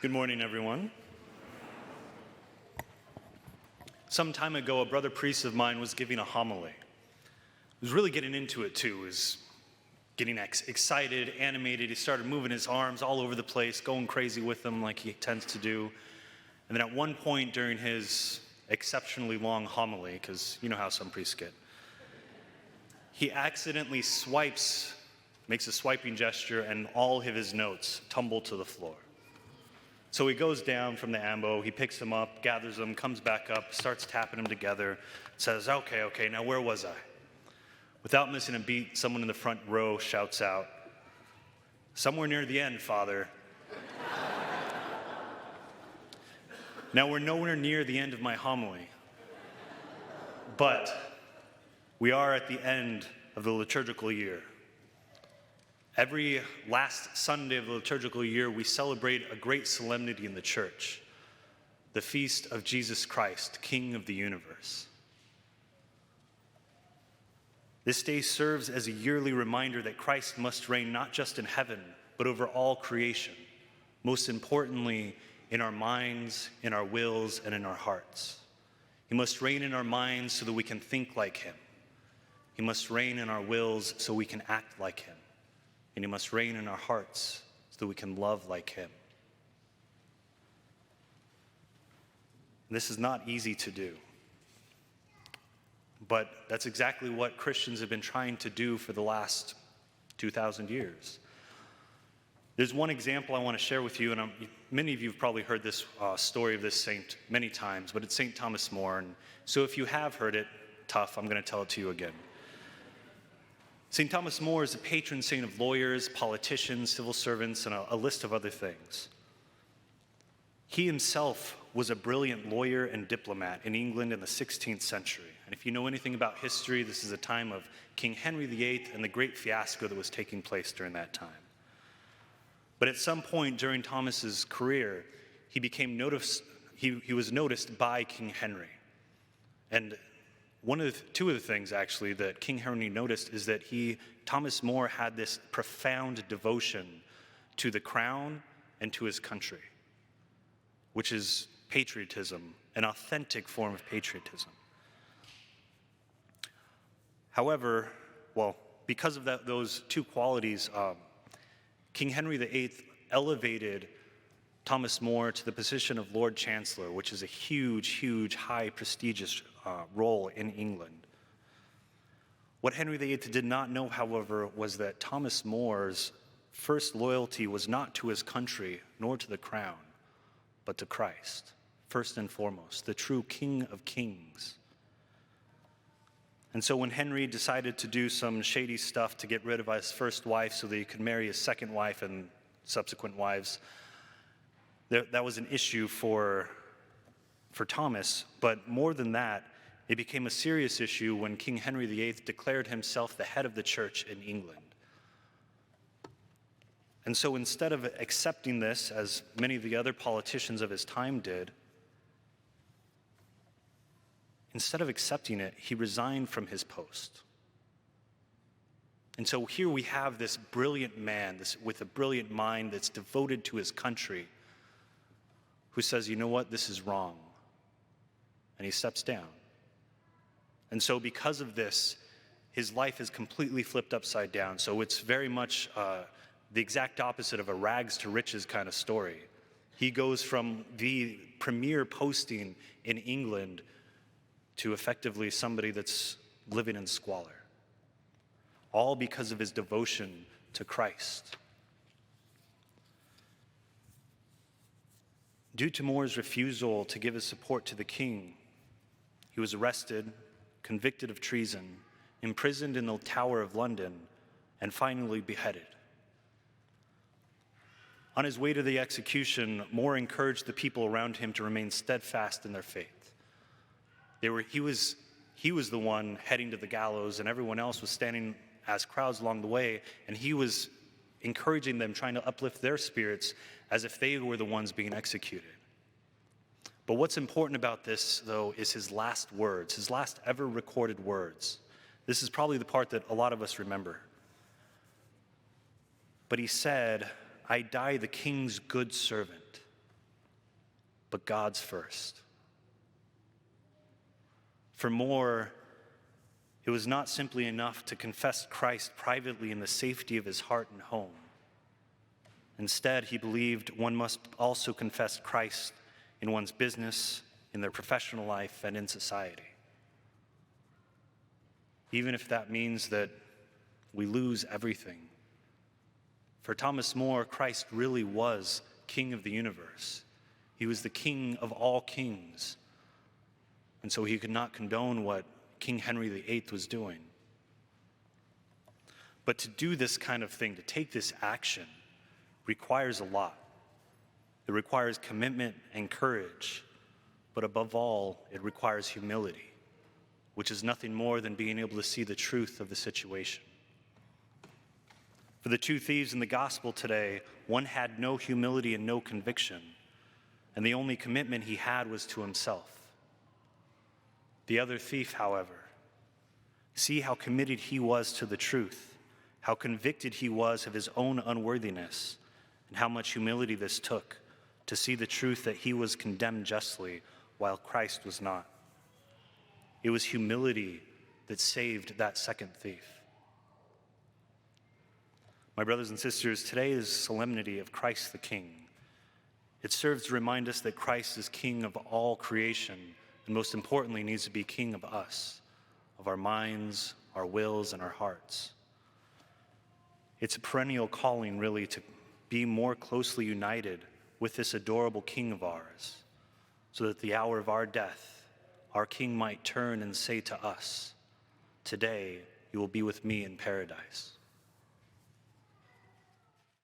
Good morning, everyone. Some time ago, a brother priest of mine was giving a homily. He was really getting into it, too. He was getting excited, animated. He started moving his arms all over the place, going crazy with them like he tends to do. And then at one point during his exceptionally long homily, because you know how some priests get, he accidentally makes a swiping gesture, and all of his notes tumble to the floor. So he goes down from the ambo, he picks them up, gathers them, comes back up, starts tapping them together, says, okay, now where was I? Without missing a beat, someone in the front row shouts out, "Somewhere near the end, Father." Now, we're nowhere near the end of my homily, but we are at the end of the liturgical year. Every last Sunday of the liturgical year, we celebrate a great solemnity in the church, the feast of Jesus Christ, King of the universe. This day serves as a yearly reminder that Christ must reign not just in heaven, but over all creation, most importantly, in our minds, in our wills, and in our hearts. He must reign in our minds so that we can think like him. He must reign in our wills so we can act like him. And he must reign in our hearts so that we can love like him. This is not easy to do. But that's exactly what Christians have been trying to do for the last 2,000 years. There's one example I want to share with you, and many of you have probably heard this story of this saint many times, but it's St. Thomas More. And so if you have heard it, tough, I'm going to tell it to you again. St. Thomas More is a patron saint of lawyers, politicians, civil servants, and a list of other things. He himself was a brilliant lawyer and diplomat in England in the 16th century. And if you know anything about history, this is a time of King Henry VIII and the great fiasco that was taking place during that time. But at some point during Thomas's career, he was noticed by King Henry. And two of the things actually that King Henry noticed is that Thomas More had this profound devotion to the crown and to his country, which is patriotism, an authentic form of patriotism. However, because of those two qualities, King Henry VIII elevated Thomas More to the position of Lord Chancellor, which is a huge, high, prestigious role in England. What Henry VIII did not know, however, was that Thomas More's first loyalty was not to his country nor to the crown, but to Christ, first and foremost, the true King of Kings. And so when Henry decided to do some shady stuff to get rid of his first wife so that he could marry his second wife and subsequent wives, that was an issue for Thomas. But more than that, it became a serious issue when King Henry VIII declared himself the head of the church in England. And so instead of accepting this, as many of the other politicians of his time did, instead of accepting it, he resigned from his post. And so here we have this brilliant man, with a brilliant mind that's devoted to his country, who says, you know what, this is wrong. And he steps down. And so because of this, his life is completely flipped upside down. So it's very much the exact opposite of a rags to riches kind of story. He goes from the premier posting in England to effectively somebody that's living in squalor, all because of his devotion to Christ. Due to More's refusal to give his support to the king, he was arrested, convicted of treason, imprisoned in the Tower of London, and finally beheaded. On his way to the execution, More encouraged the people around him to remain steadfast in their faith. He was the one heading to the gallows, and everyone else was standing as crowds along the way, and he was encouraging them, trying to uplift their spirits as if they were the ones being executed. But what's important about this, though, is his last words, his last ever recorded words. This is probably the part that a lot of us remember. But he said, "I die the king's good servant, but God's first. For more, it was not simply enough to confess Christ privately in the safety of his heart and home. Instead, he believed one must also confess Christ in one's business, in their professional life, and in society. Even if that means that we lose everything. For Thomas More, Christ really was King of the universe. He was the King of all kings. And so he could not condone what King Henry VIII was doing. But to do this kind of thing, to take this action, requires a lot. It requires commitment and courage, but above all, it requires humility, which is nothing more than being able to see the truth of the situation. For the two thieves in the gospel today, one had no humility and no conviction, and the only commitment he had was to himself. The other thief, however, see how committed he was to the truth, how convicted he was of his own unworthiness, and how much humility this took to see the truth that he was condemned justly while Christ was not. It was humility that saved that second thief. My brothers and sisters, today is Solemnity of Christ the King. It serves to remind us that Christ is King of all creation, and most importantly, needs to be King of us, of our minds, our wills, and our hearts. It's a perennial calling, really, to be more closely united with this adorable King of ours, so that at the hour of our death, our King might turn and say to us, "Today you will be with me in paradise."